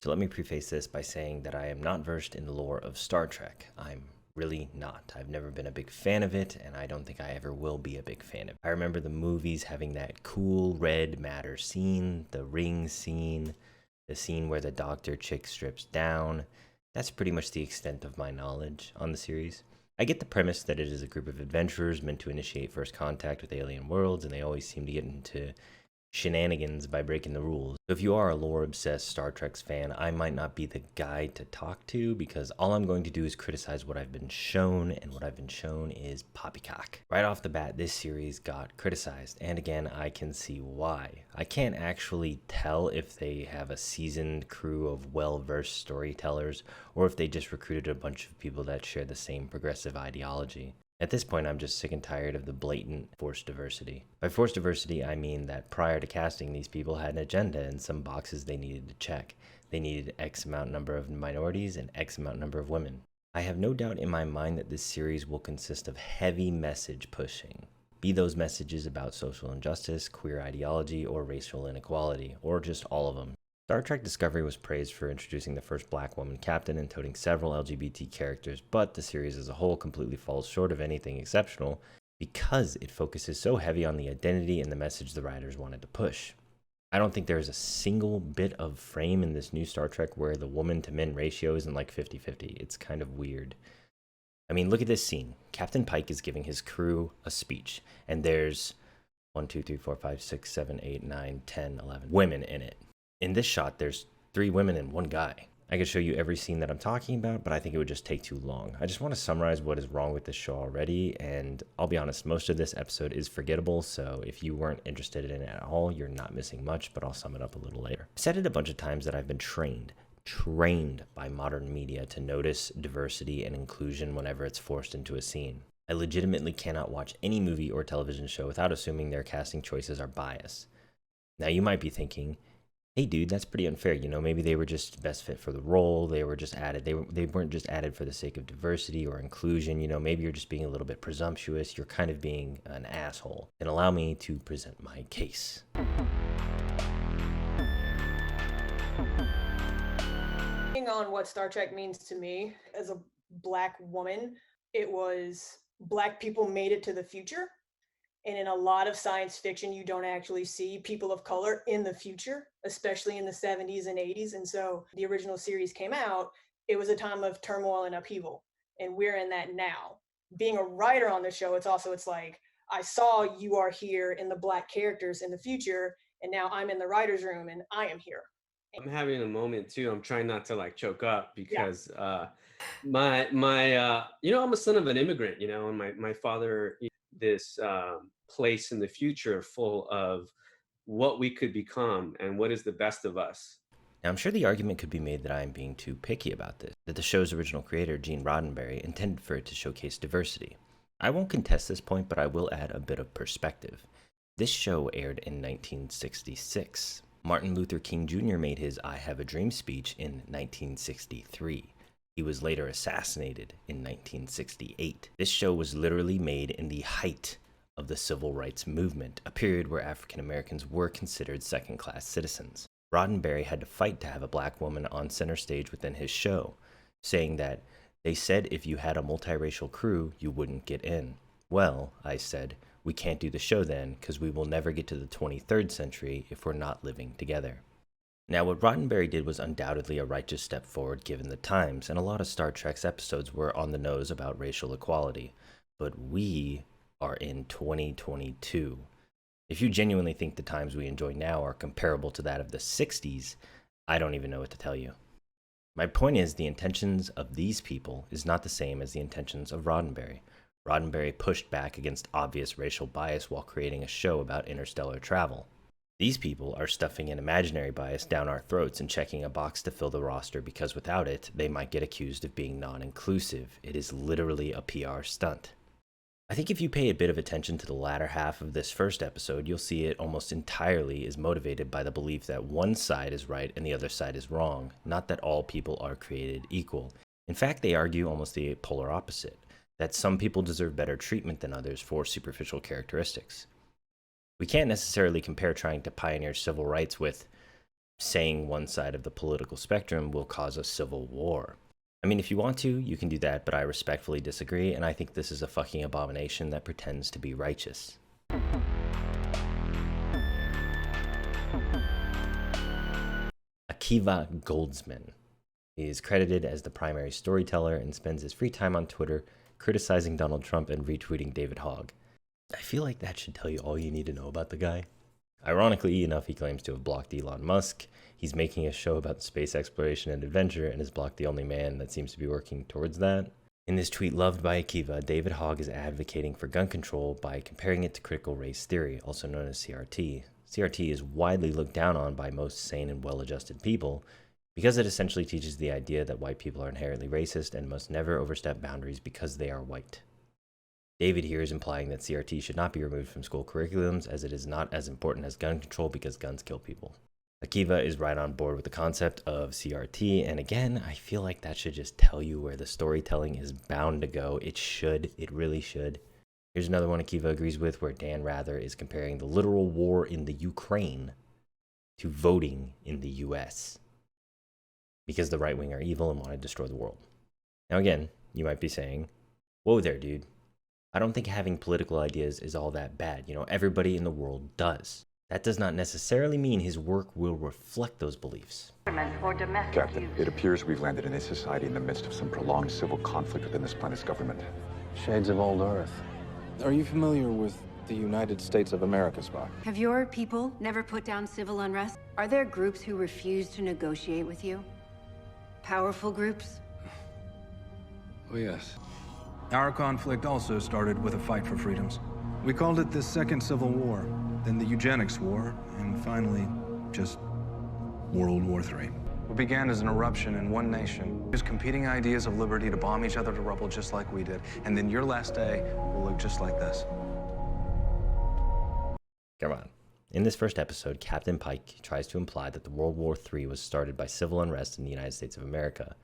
So let me preface this by saying that I am not versed in the lore of Star Trek. I'm really not. I've never been a big fan of it, and I don't think I ever will be a big fan of it. I remember the movies having that cool red matter scene, the ring scene, the scene where the doctor chick strips down. That's pretty much the extent of my knowledge on the series. I get the premise that it is a group of adventurers meant to initiate first contact with alien worlds, and they always seem to get into shenanigans by breaking the rules. So if you are a lore-obsessed Star Trek fan, I might not be the guy to talk to because all I'm going to do is criticize what I've been shown, and what I've been shown is poppycock. Right off the bat, this series got criticized, and again, I can see why. I can't actually tell if they have a seasoned crew of well-versed storytellers, or if they just recruited a bunch of people that share the same progressive ideology. At this point, I'm just sick and tired of the blatant forced diversity. By forced diversity, I mean that prior to casting, these people had an agenda and some boxes they needed to check. They needed X amount number of minorities and X amount number of women. I have no doubt in my mind that this series will consist of heavy message pushing. Be those messages about social injustice, queer ideology, or racial inequality, or just all of them. Star Trek Discovery was praised for introducing the first black woman captain and toting several LGBT characters, but the series as a whole completely falls short of anything exceptional because it focuses so heavy on the identity and the message the writers wanted to push. I don't think there is a single bit of frame in this new Star Trek where the woman to men ratio isn't like 50-50. It's kind of weird. I mean, look at this scene. Captain Pike is giving his crew a speech, and there's 1, 2, 3, 4, 5, 6, 7, 8, 9, 10, 11 women in it. In this shot, there's 3 women and 1 guy. I could show you every scene that I'm talking about, but I think it would just take too long. I just want to summarize what is wrong with this show already, and I'll be honest, most of this episode is forgettable, so if you weren't interested in it at all, you're not missing much, but I'll sum it up a little later. I've said it a bunch of times that I've been trained by modern media to notice diversity and inclusion whenever it's forced into a scene. I legitimately cannot watch any movie or television show without assuming their casting choices are biased. Now you might be thinking, hey dude, that's pretty unfair. You know, maybe they were just best fit for the role. They were just added. They weren't just added for the sake of diversity or inclusion. You know, maybe you're just being a little bit presumptuous. You're kind of being an asshole. Then allow me to present my case. On what Star Trek means to me as a black woman, it was black people made it to the future. And in a lot of science fiction, you don't actually see people of color in the future, especially in the 70s and 80s. And so the original series came out, it was a time of turmoil and upheaval. And we're in that now. Being a writer on the show, it's like, I saw you are here in the black characters in the future, and now I'm in the writer's room and I am here. I'm having a moment too. I'm trying not to like choke up Yeah. because my you know, I'm a son of an immigrant, you know, and my father this place in the future full of what we could become and what is the best of us. Now, I'm sure the argument could be made that I am being too picky about this, that the show's original creator, Gene Roddenberry, intended for it to showcase diversity. I won't contest this point, but I will add a bit of perspective. This show aired in 1966. Martin Luther King Jr. made his I Have a Dream speech in 1963. He was later assassinated in 1968. This show was literally made in the height of the civil rights movement, a period where African Americans were considered second-class citizens. Roddenberry had to fight to have a black woman on center stage within his show, saying that they said if you had a multiracial crew, you wouldn't get in. Well, I said, we can't do the show then, because we will never get to the 23rd century if we're not living together. Now, what Roddenberry did was undoubtedly a righteous step forward given the times, and a lot of Star Trek's episodes were on the nose about racial equality. But we are in 2022. If you genuinely think the times we enjoy now are comparable to that of the 60s, I don't even know what to tell you. My point is, the intentions of these people is not the same as the intentions of Roddenberry. Roddenberry pushed back against obvious racial bias while creating a show about interstellar travel. These people are stuffing an imaginary bias down our throats and checking a box to fill the roster because without it, they might get accused of being non-inclusive. It is literally a PR stunt. I think if you pay a bit of attention to the latter half of this first episode, you'll see it almost entirely is motivated by the belief that one side is right and the other side is wrong, not that all people are created equal. In fact, they argue almost the polar opposite, that some people deserve better treatment than others for superficial characteristics. We can't necessarily compare trying to pioneer civil rights with saying one side of the political spectrum will cause a civil war. I mean, if you want to, you can do that, but I respectfully disagree, and I think this is a fucking abomination that pretends to be righteous. Akiva Goldsman is credited as the primary storyteller and spends his free time on Twitter criticizing Donald Trump and retweeting David Hogg. I feel like that should tell you all you need to know about the guy. Ironically enough, he claims to have blocked Elon Musk. He's making a show about space exploration and adventure and has blocked the only man that seems to be working towards that. In this tweet loved by Akiva, David Hogg is advocating for gun control by comparing it to critical race theory, also known as CRT. CRT is widely looked down on by most sane and well-adjusted people because it essentially teaches the idea that white people are inherently racist and must never overstep boundaries because they are white. David here is implying that CRT should not be removed from school curriculums as it is not as important as gun control because guns kill people. Akiva is right on board with the concept of CRT, and again, I feel like that should just tell you where the storytelling is bound to go. It should. It really should. Here's another one Akiva agrees with, where Dan Rather is comparing the literal war in the Ukraine to voting in the US because the right wing are evil and want to destroy the world. Now again, you might be saying, whoa there, dude. I don't think having political ideas is all that bad. You know, everybody in the world does. That does not necessarily mean his work will reflect those beliefs. Captain, it appears we've landed in a society in the midst of some prolonged civil conflict within this planet's government. Shades of old Earth. Are you familiar with the United States of America, Spock? Have your people never put down civil unrest? Are there groups who refuse to negotiate with you? Powerful groups? Oh, yes. Our conflict also started with a fight for freedoms. We called it the Second Civil War, then the Eugenics War, and finally, just World War III. What began as an eruption in one nation, just competing ideas of liberty to bomb each other to rubble just like we did. And then your last day will look just like this. Come on. In this first episode, Captain Pike tries to imply that the World War III was started by civil unrest in the United States of America.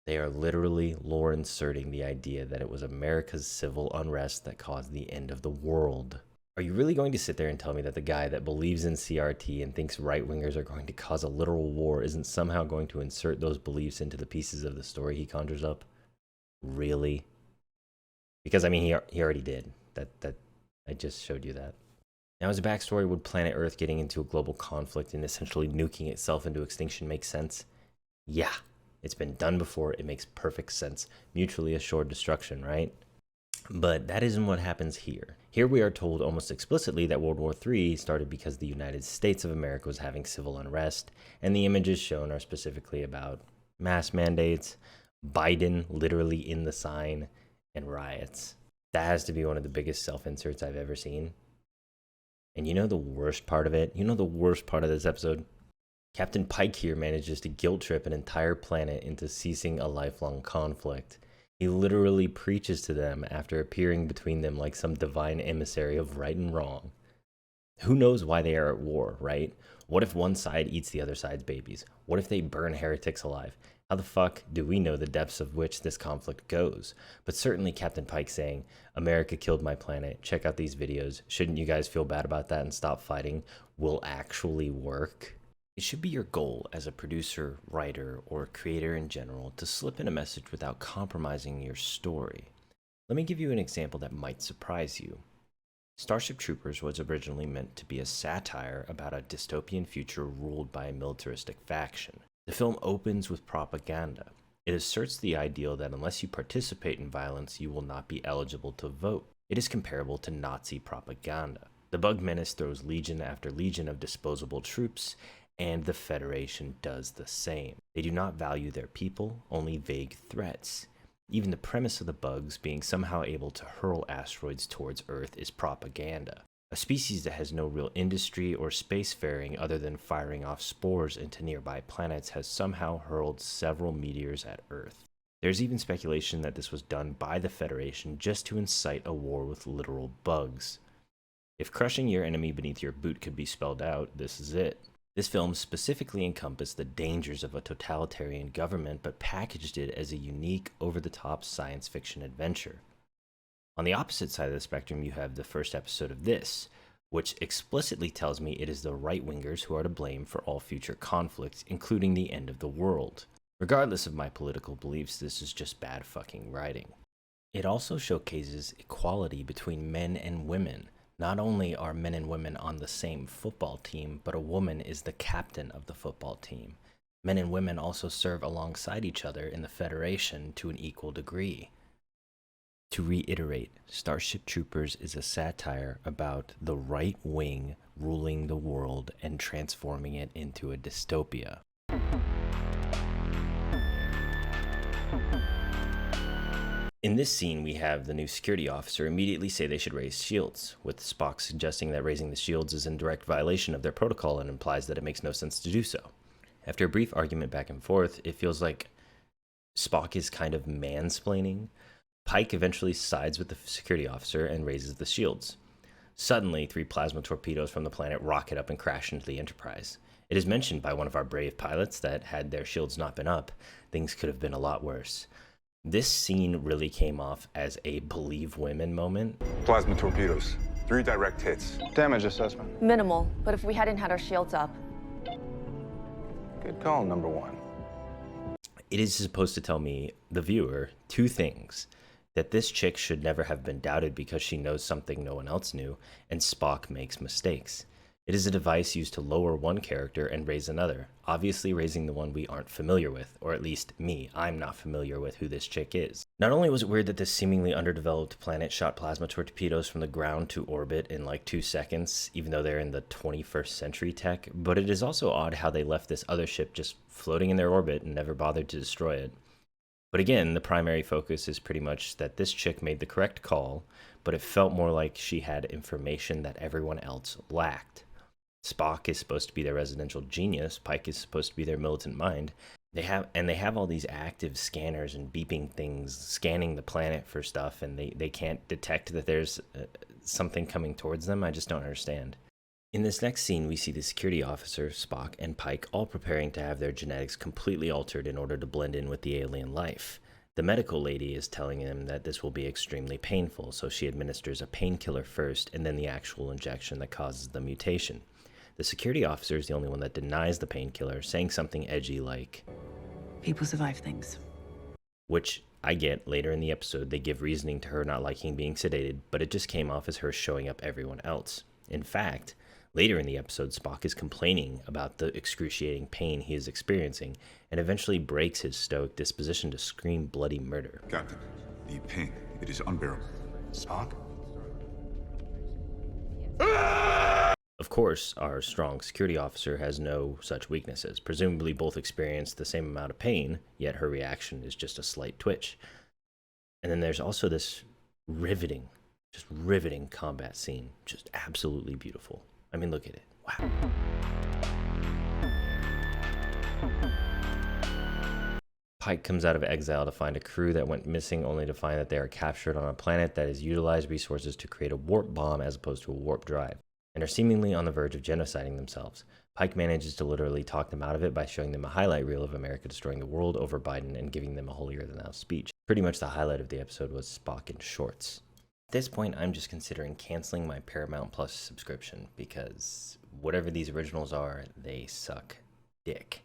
They are literally lore inserting the idea that it was America's civil unrest that caused the end of the world. Are you really going to sit there and tell me that the guy that believes in CRT and thinks right-wingers are going to cause a literal war isn't somehow going to insert those beliefs into the pieces of the story he conjures up? Really? Because, I mean, he already did. That I just showed you that. Now, as a backstory, would planet Earth getting into a global conflict and essentially nuking itself into extinction make sense? Yeah. It's been done before. It makes perfect sense. Mutually assured destruction, right? But that isn't what happens here. Here we are told almost explicitly that World War III started because the United States of America was having civil unrest, and the images shown are specifically about mask mandates, Biden literally in the sign, and riots. That has to be one of the biggest self-inserts I've ever seen. And you know the worst part of it? You know the worst part of this episode? Captain Pike here manages to guilt trip an entire planet into ceasing a lifelong conflict. He literally preaches to them after appearing between them like some divine emissary of right and wrong. Who knows why they are at war, right? What if one side eats the other side's babies? What if they burn heretics alive? How the fuck do we know the depths of which this conflict goes? But certainly Captain Pike saying, America killed my planet, check out these videos, shouldn't you guys feel bad about that and stop fighting, will actually work. It should be your goal as a producer, writer, or creator in general to slip in a message without compromising your story. Let me give you an example that might surprise you. Starship Troopers was originally meant to be a satire about a dystopian future ruled by a militaristic faction. The film opens with propaganda. It asserts the ideal that unless you participate in violence, you will not be eligible to vote. It is comparable to Nazi propaganda. The Bug Menace throws legion after legion of disposable troops, and the Federation does the same. They do not value their people, only vague threats. Even the premise of the bugs being somehow able to hurl asteroids towards Earth is propaganda. A species that has no real industry or spacefaring other than firing off spores into nearby planets has somehow hurled several meteors at Earth. There's even speculation that this was done by the Federation just to incite a war with literal bugs. If crushing your enemy beneath your boot could be spelled out, this is it. This film specifically encompassed the dangers of a totalitarian government, but packaged it as a unique, over-the-top science fiction adventure. On the opposite side of the spectrum, you have the first episode of this, which explicitly tells me it is the right-wingers who are to blame for all future conflicts, including the end of the world. Regardless of my political beliefs, this is just bad fucking writing. It also showcases equality between men and women. Not only are men and women on the same football team, but a woman is the captain of the football team. Men and women also serve alongside each other in the Federation to an equal degree. To reiterate, Starship Troopers is a satire about the right wing ruling the world and transforming it into a dystopia. In this scene, we have the new security officer immediately say they should raise shields, with Spock suggesting that raising the shields is in direct violation of their protocol and implies that it makes no sense to do so. After a brief argument back and forth, it feels like Spock is kind of mansplaining. Pike eventually sides with the security officer and raises the shields. Suddenly, 3 plasma torpedoes from the planet rocket up and crash into the Enterprise. It is mentioned by one of our brave pilots that had their shields not been up, things could have been a lot worse. This scene really came off as a believe women moment. Plasma torpedoes. 3 direct hits. Damage assessment. Minimal, but if we hadn't had our shields up. Good call, number 1. It is supposed to tell me, the viewer, 2 things. That this chick should never have been doubted because she knows something no one else knew, and Spock makes mistakes. It is a device used to lower one character and raise another, obviously raising the one we aren't familiar with, or at least me, I'm not familiar with who this chick is. Not only was it weird that this seemingly underdeveloped planet shot plasma torpedoes from the ground to orbit in like 2 seconds, even though they're in the 21st century tech, but it is also odd how they left this other ship just floating in their orbit and never bothered to destroy it. But again, the primary focus is pretty much that this chick made the correct call, but it felt more like she had information that everyone else lacked. Spock is supposed to be their residential genius, Pike is supposed to be their militant mind. They have all these active scanners and beeping things scanning the planet for stuff, and they can't detect that there's something coming towards them. I just don't understand. In this next scene, we see the security officer, Spock, and Pike all preparing to have their genetics completely altered in order to blend in with the alien life. The medical lady is telling him that this will be extremely painful, so she administers a painkiller first and then the actual injection that causes the mutation. The security officer is the only one that denies the painkiller, saying something edgy like, "People survive things." Which I get. Later in the episode, they give reasoning to her not liking being sedated, but it just came off as her showing up everyone else. In fact, later in the episode, Spock is complaining about the excruciating pain he is experiencing, and eventually breaks his stoic disposition to scream bloody murder. Captain, the pain, it is unbearable. Spock? Of course, our strong security officer has no such weaknesses. Presumably both experience the same amount of pain, yet her reaction is just a slight twitch. And then there's also this riveting combat scene. Just absolutely beautiful. I mean, look at it. Wow. Pike comes out of exile to find a crew that went missing, only to find that they are captured on a planet that has utilized resources to create a warp bomb as opposed to a warp drive, and are seemingly on the verge of genociding themselves. Pike manages to literally talk them out of it by showing them a highlight reel of America destroying the world over Biden and giving them a holier-than-thou speech. Pretty much the highlight of the episode was Spock in shorts. At this point, I'm just considering canceling my Paramount Plus subscription because whatever these originals are, they suck dick.